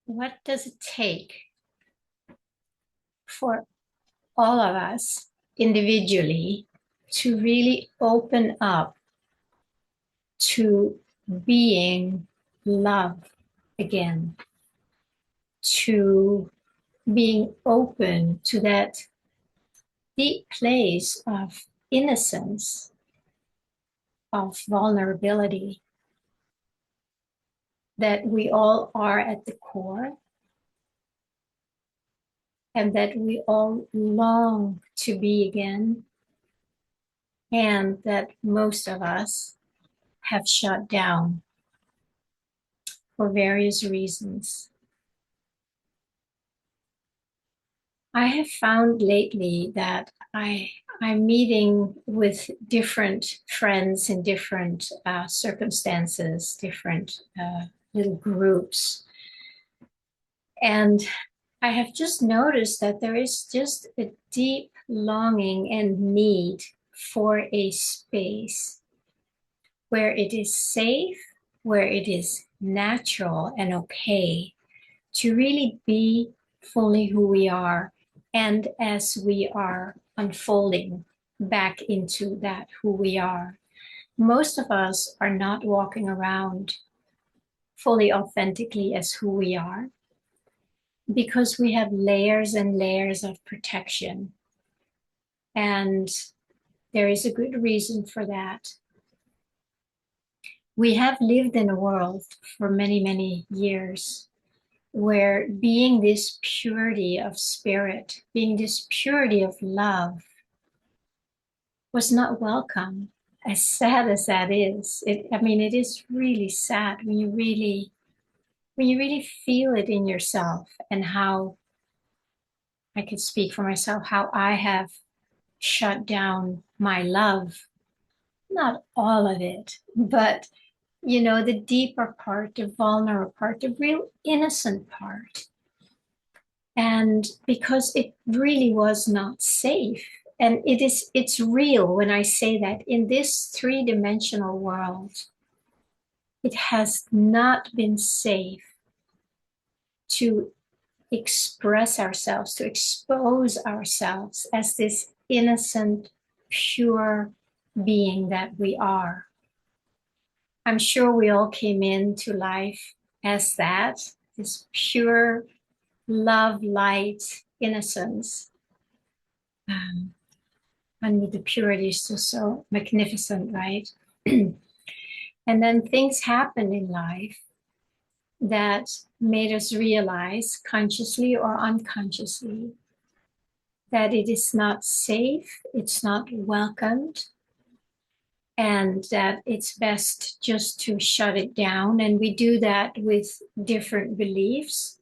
what does it take for all of us individually to really open up to being love again, to being open to that deep place of innocence, of vulnerability that we all are at the core, and that we all long to be again, and that most of us have shut down for various reasons. I have found lately that I'm meeting with different friends in different circumstances, different little groups. And I have just noticed that there is just a deep longing and need for a space where it is safe, where it is natural and okay to really be fully who we are, and as we are unfolding back into that who we are. Most of us are not walking around fully authentically as who we are because we have layers and layers of protection. And there is a good reason for that. We have lived in a world for many, many years where being this purity of spirit, being this purity of love, was not welcome. As sad as that is, it is really sad when you really feel it in yourself, and how I could speak for myself, how I have shut down my love, not all of it, but the deeper part, the vulnerable part, the real innocent part. And because it really was not safe. And it's real when I say that in this three-dimensional world, it has not been safe to express ourselves, to expose ourselves as this innocent, pure being that we are. I'm sure we all came into life as that, this pure love, light, innocence. And the purity is just so magnificent, right? And then things happen in life that made us realize, consciously or unconsciously, that it is not safe, it's not welcomed, and that it's best just to shut it down. And we do that with different beliefs,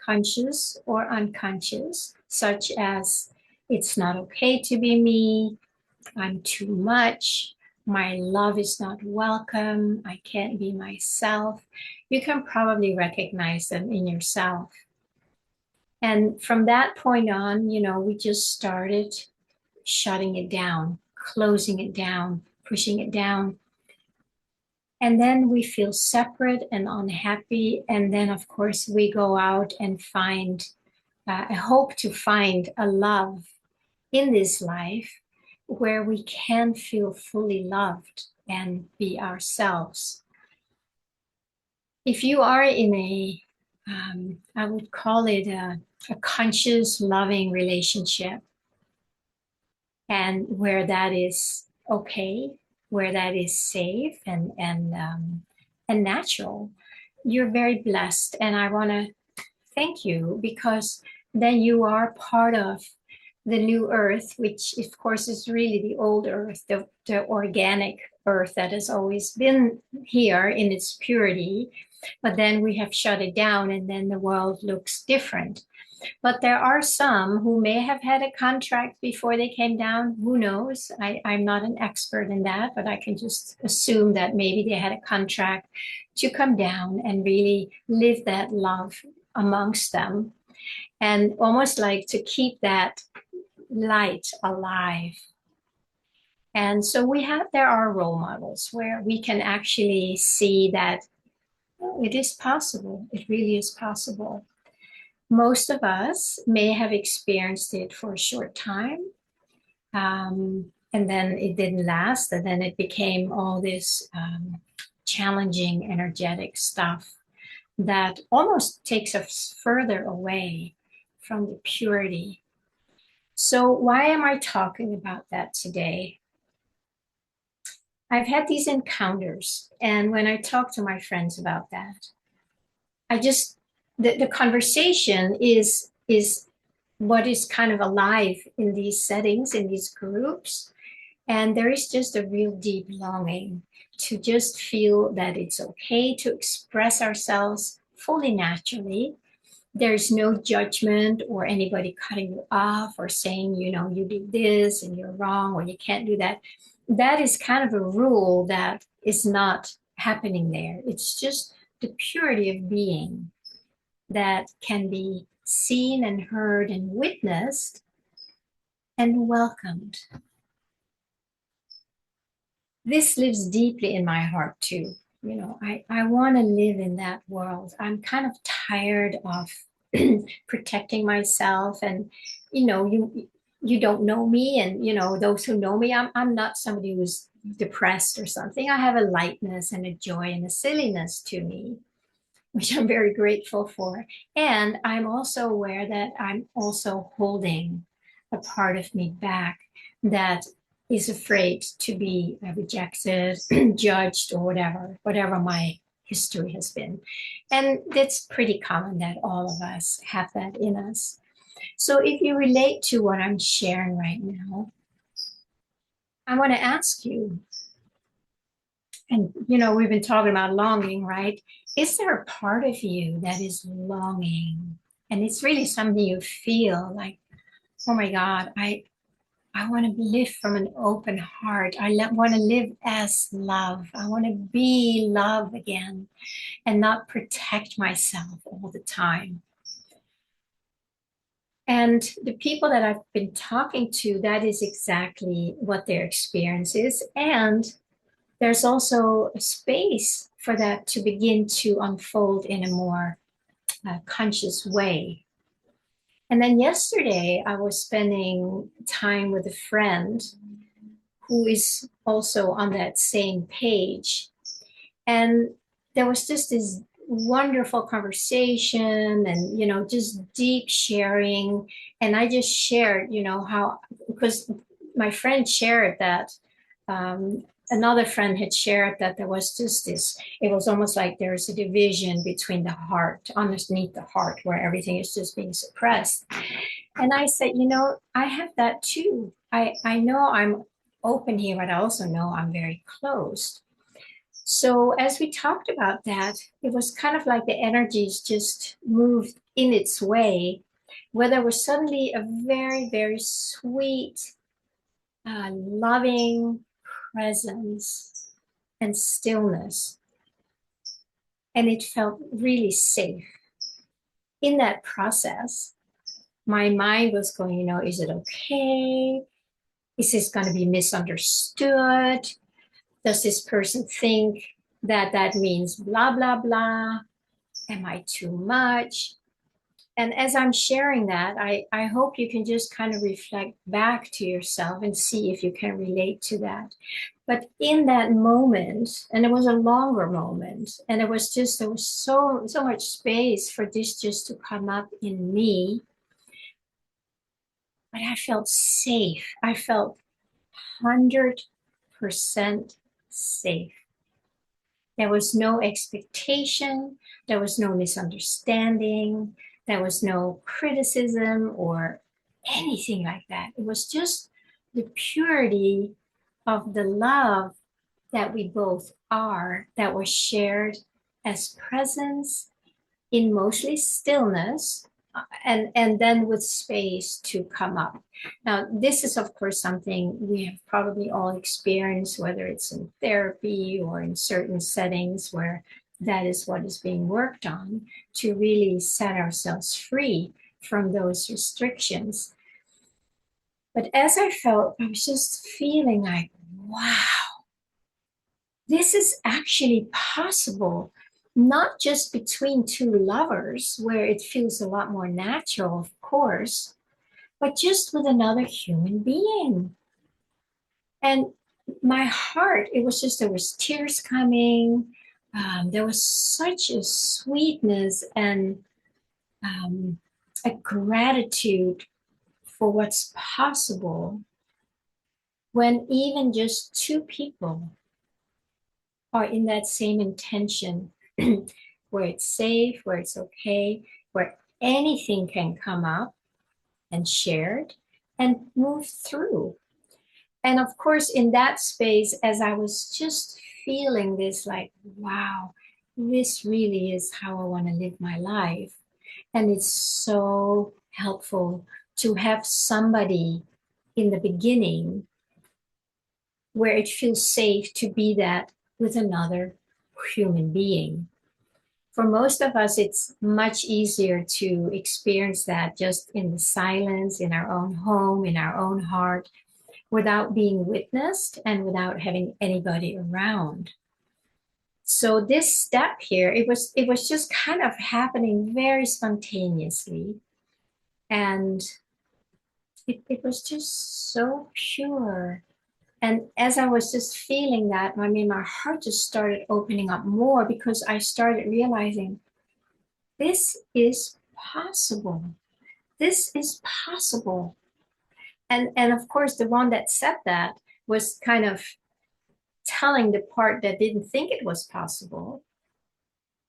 conscious or unconscious, such as it's not okay to be me, I'm too much, my love is not welcome, I can't be myself. You can probably recognize them in yourself. And from that point on, we just started shutting it down, closing it down, pushing it down. And then we feel separate and unhappy. And then, of course, we go out and find, I hope to find a love in this life where we can feel fully loved and be ourselves. If you are in I would call it a conscious, loving relationship, and where that is okay, where that is safe and natural, you're very blessed. And I want to thank you, because then you are part of the new earth, which of course is really the old earth, the organic earth that has always been here in its purity. But then we have shut it down, and then the world looks different. But there are some who may have had a contract before they came down. Who knows? I'm not an expert in that, but I can just assume that maybe they had a contract to come down and really live that love amongst them, and almost like to keep that light alive. And so there are role models where we can actually see that It is possible. It really is possible. Most of us may have experienced it for a short time, and then it didn't last, and then it became all this challenging, energetic stuff that almost takes us further away from the purity. So, why am I talking about that today? I've had these encounters, and when I talk to my friends about that, I just the conversation is what is kind of alive in these settings, in these groups. And there is just a real deep longing to just feel that it's okay to express ourselves fully naturally. There's no judgment or anybody cutting you off or saying, you did this and you're wrong or you can't do that. That is kind of a rule that is not happening there. It's just the purity of being that can be seen and heard and witnessed and welcomed. This lives deeply in my heart too. I want to live in that world. I'm kind of tired of protecting myself, and you don't know me, and those who know me, I'm not somebody who's depressed or something. I have a lightness and a joy and a silliness to me, which I'm very grateful for. And I'm also aware that I'm also holding a part of me back that is afraid to be rejected, judged, or whatever my history has been. And it's pretty common that all of us have that in us. So if you relate to what I'm sharing right now, I want to ask you, and we've been talking about longing, right? Is there a part of you that is longing? And it's really something you feel like, oh my God, I want to live from an open heart. Want to live as love. I want to be love again and not protect myself all the time. And the people that I've been talking to, that is exactly what their experience is. And there's also a space for that to begin to unfold in a more conscious way. And then yesterday, I was spending time with a friend who is also on that same page. And there was just this wonderful conversation and, just deep sharing. And I just shared, how, because my friend shared that another friend had shared that there was just this, it was almost like there's a division between the heart, underneath the heart, where everything is just being suppressed. And I said, I have that too. I know I'm open here, but I also know I'm very closed. So as we talked about that, it was kind of like the energies just moved in its way, where there was suddenly a very, very sweet, loving presence and stillness. And it felt really safe. In that process, my mind was going, is it okay? Is this going to be misunderstood? Does this person think that that means blah, blah, blah? Am I too much? And as I'm sharing that, I hope you can just kind of reflect back to yourself and see if you can relate to that. But in that moment, and it was a longer moment, and there was so much space for this just to come up in me. But I felt safe. I felt 100% safe. There was no expectation. There was no misunderstanding. There was no criticism or anything like that. It was just the purity of the love that we both are, that was shared as presence in mostly stillness, and then with space to come up. Now, this is, of course, something we have probably all experienced, whether it's in therapy or in certain settings where that is what is being worked on to really set ourselves free from those restrictions. But as I felt, I was just feeling like, wow, this is actually possible. not just between two lovers, where it feels a lot more natural, of course, but just with another human being. And my heart, it was just, there was tears coming. There was such a sweetness and a gratitude for what's possible when even just two people are in that same intention, where it's safe, where it's okay, where anything can come up and shared and move through. And of course, in that space, as I was just feeling this, like, wow, this really is how I want to live my life. And it's so helpful to have somebody in the beginning where it feels safe to be that with another human being. For most of us, it's much easier to experience that just in the silence, in our own home, in our own heart, without being witnessed and without having anybody around. So this step here, it was just kind of happening very spontaneously. And it was just so pure. And as I was just feeling that, I mean, my heart just started opening up more because I started realizing this is possible. This is possible. And of course, the one that said that was kind of telling the part that didn't think it was possible.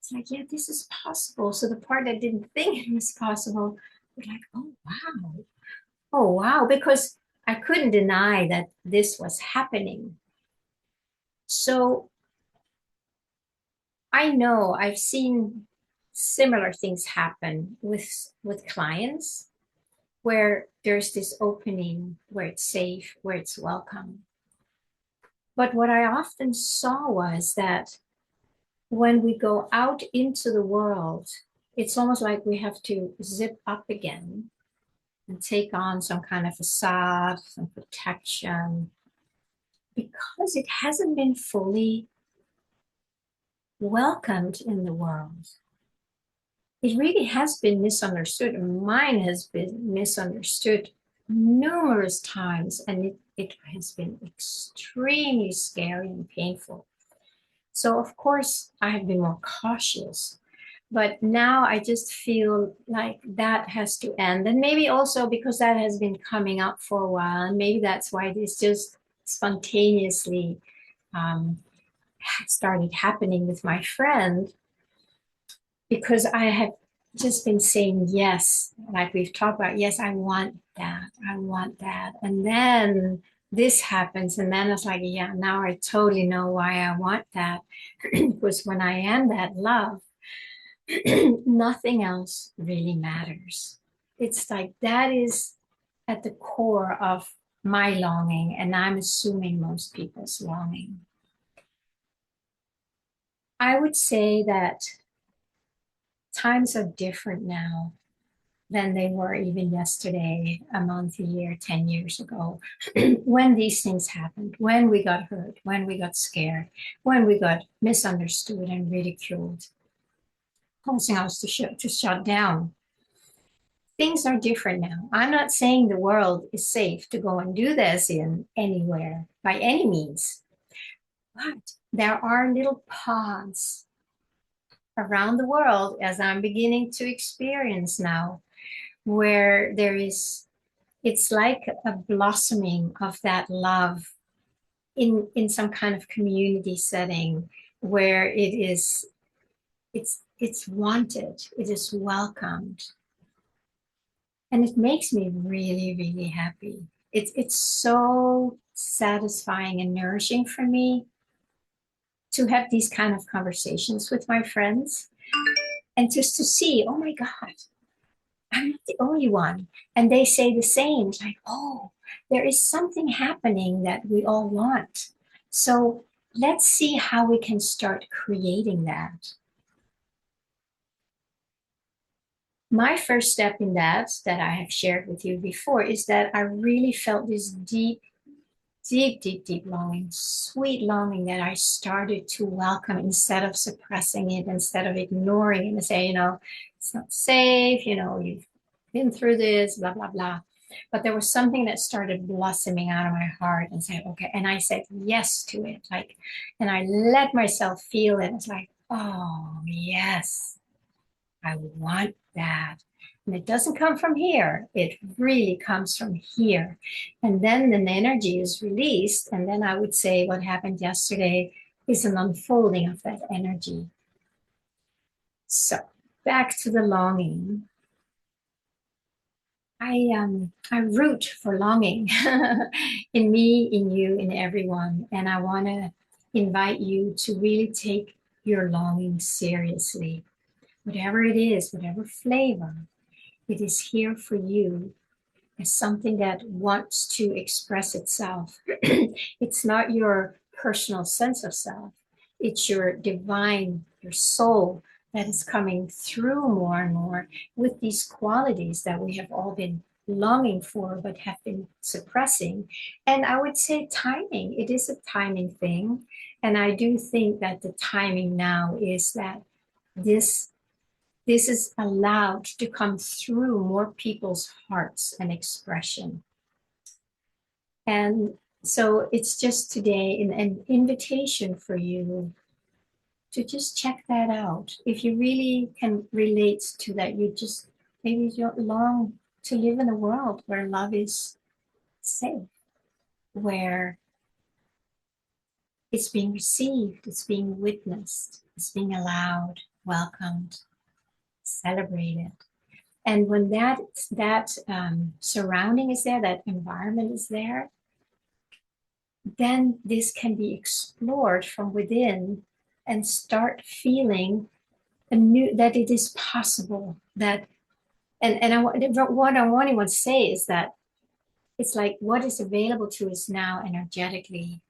It's like, yeah, this is possible. So the part that didn't think it was possible was like, oh, wow. Oh, wow. Because I couldn't deny that this was happening. So I know I've seen similar things happen with clients where there's this opening, where it's safe, where it's welcome. But what I often saw was that when we go out into the world, it's almost like we have to zip up again and take on some kind of facade, some protection, because it hasn't been fully welcomed in the world. It really has been misunderstood. Mine has been misunderstood numerous times, and it has been extremely scary and painful. So, of course, I have been more cautious. But now I just feel like that has to end. And maybe also because that has been coming up for a while, and maybe that's why this just spontaneously um, started happening with my friend, because I have just been saying yes, like we've talked about, yes, I want that. I want that. And then this happens. And then it's like, yeah, now I totally know why I want that. Because when I am that love, nothing else really matters. It's like that is at the core of my longing, and I'm assuming most people's longing. I would say that times are different now than they were even yesterday, a month, a year, 10 years ago, when these things happened, when we got hurt, when we got scared, when we got misunderstood and ridiculed, causing us to shut down. Things are different now. I'm not saying the world is safe to go and do this in anywhere by any means, but there are little pods around the world, as I'm beginning to experience now, where there is, it's like a blossoming of that love in some kind of community setting where it's wanted, it is welcomed, and it makes me really, really happy. It's so satisfying and nourishing for me to have these kind of conversations with my friends, and just to see, oh my God, I'm not the only one. And they say the same. It's like, oh, there is something happening that we all want. So let's see how we can start creating that. My first step in that I have shared with you before, is that I really felt this deep deep, deep, deep longing, sweet longing that I started to welcome instead of suppressing it, instead of ignoring it and say, it's not safe, you've been through this, blah, blah, blah. But there was something that started blossoming out of my heart and said, okay. And I said yes to it. And I let myself feel it. It's like, oh, yes, I want that. And it doesn't come from here. It really comes from here. And then the energy is released. And then I would say what happened yesterday is an unfolding of that energy. So back to the longing. I root for longing in me, in you, in everyone. And I want to invite you to really take your longing seriously. Whatever it is, whatever flavor, it is here for you as something that wants to express itself. It's not your personal sense of self, it's your divine, your soul that is coming through more and more with these qualities that we have all been longing for but have been suppressing. And I would say timing, it is a timing thing. And I do think that the timing now is that this this is allowed to come through more people's hearts and expression. And so it's just today an invitation for you to just check that out. If you really can relate to that, you just maybe you long to live in a world where love is safe, where it's being received, it's being witnessed, it's being allowed, welcomed, celebrated. And when that surrounding is there, that environment is there, then this can be explored from within and start feeling that it is possible. That what I want to say is that it's like what is available to us now energetically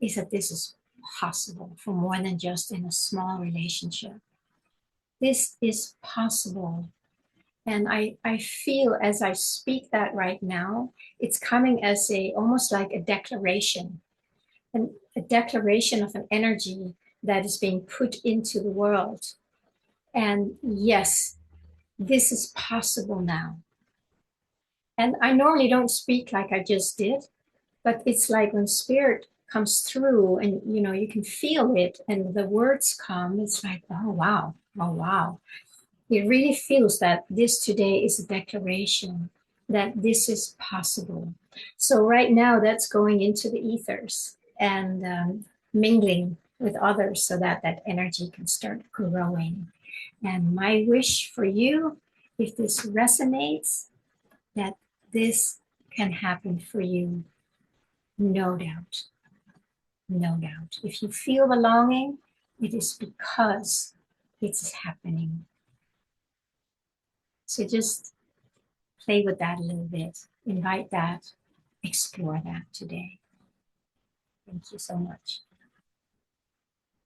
is that this is possible for more than just in a small relationship. This is possible. And I feel as I speak that right now, it's coming as almost like a declaration, a declaration of an energy that is being put into the world. And yes, this is possible now. And I normally don't speak like I just did, but it's like when spirit comes through and you can feel it and the words come, it's like, oh wow, oh wow. It really feels that this today is a declaration that this is possible. So right now that's going into the ethers and mingling with others so that that energy can start growing. And my wish for you, if this resonates, that this can happen for you, no doubt, no doubt. If you feel the longing, it is because it's happening. So just play with that a little bit, invite that, explore that today. Thank you so much.